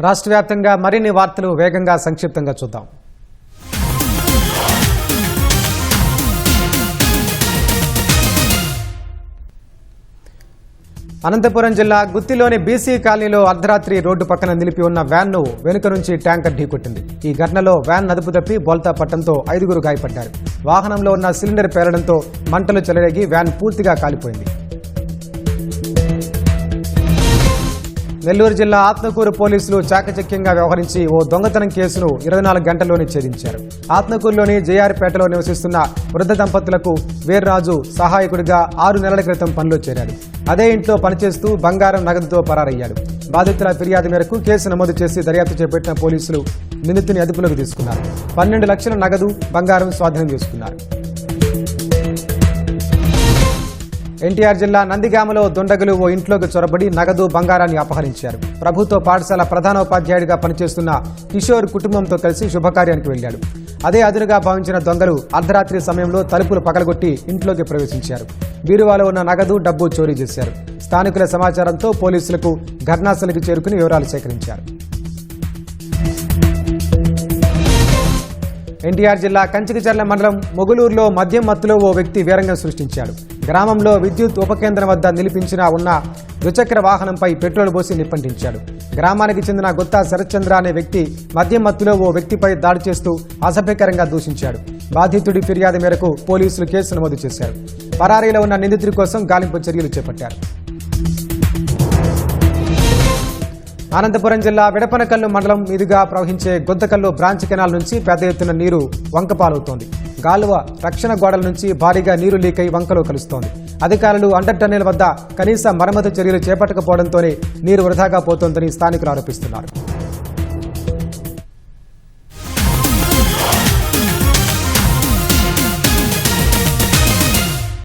రాష్ట్ర వ్యాప్తంగా మరిన్ని వార్తలు వేగంగా సంక్షిప్తంగా చూద్దాం. అనంతపురం జిల్లా గుత్తిలోని బీసీ కాలనీలో అర్ధరాత్రి రోడ్డు పక్కన నిలిపి ఉన్న వ్యాన్ను వెనుక నుంచి ట్యాంకర్ ఢీకొట్టింది. ఈ ఘటనలో వ్యాన్ అదుపు తప్పి బోల్తా పట్టడంతో 5గురు గాయపడ్డారు. వాహనంలో ఉన్న సిలిండర్ పేలడంతో మంటలు చెలరేగి వ్యాన్ పూర్తిగా కాలిపోయింది. నెల్లూరు జిల్లా ఆత్మకూరు పోలీసులు చాకచక్యంగా వ్యవహరించి ఓ దొంగతనం కేసును 24 గంటల్లోనే ఛేదించారు. ఆత్మకూరులోని జేఆర్పేటలో నివసిస్తున్న వృద్ధ దంపతులకు వీర్రాజు సహాయకుడిగా 6 నెలల క్రితం పనిలో చేరాడు. అదే ఇంట్లో పనిచేస్తూ బంగారం నగదుతో పరారయ్యాడు. బాధితుల ఫిర్యాదు మేరకు కేసు నమోదు చేసి దర్యాప్తు చేపట్టిన పోలీసులు నిందితుని అదుపులోకి తీసుకున్నారు. 12 లక్షల నగదు బంగారం స్వాధీనం చేసుకున్నారు. ఎన్టీఆర్ జిల్లా నందిగామలో దుండగులు ఓ ఇంట్లోకి చొరబడి నగదు బంగారాన్ని అపహరించారు. ప్రభుత్వ పాఠశాల ప్రధానోపాధ్యాయుడిగా పనిచేస్తున్న కిషోర్ కుటుంబంతో కలిసి శుభకార్యానికి వెళ్లాడు. అదే అదునుగా భావించిన దొంగలు అర్ధరాత్రి సమయంలో తలుపులు పగలగొట్టి ఇంట్లోకి ప్రవేశించారు. బీరువాలో ఉన్న నగదు డబ్బు చోరీ చేశారు. స్థానికుల సమాచారంతో పోలీసులకు ఘటనాస్థలికి చేరుకుని వివరాలు సేకరించారు. ఎన్టీఆర్ జిల్లా కంచికచర్ల మండలం మొగులూరులో మద్యం మత్తులో ఓ వ్యక్తి వీరంగం సృష్టించాడు. గ్రామంలో విద్యుత్ ఉపకేంద్రం వద్ద నిలిపించిన ఉన్న ద్విచక్ర వాహనంపై పెట్రోల్ పోసి నిప్పంటించాడు. గ్రామానికి చెందిన గుత్తా శరత్చంద్ర అనే వ్యక్తి మద్యం మత్తులో ఓ వ్యక్తిపై దాడి చేస్తూ అసభ్యకరంగా దూషించాడు. బాధితుడి ఫిర్యాదు మేరకు పోలీసులు కేసు నమోదు చేశారు. పరారీలో ఉన్న నిందితుడి కోసం గాలింపు చర్యలు చేపట్టారు. అనంతపురం జిల్లా విడపనకల్లు మండలం మీదుగా ప్రవహించే గొద్దకల్లు బ్రాంచ్ కెనాల్ నుంచి పెద్ద ఎత్తున నీరు వంకపాలవుతోంది. గాలువ రక్షణ గోడల నుంచి భారీగా నీరు లీకై వంకలో కలుస్తోంది. అధికారులు అండర్ టన్నెల్ వద్ద కనీస మరమ్మతు చర్యలు చేపట్టకపోవడంతోనే నీరు వృధాగా పోతోందని స్థానికులు ఆరోపిస్తున్నారు.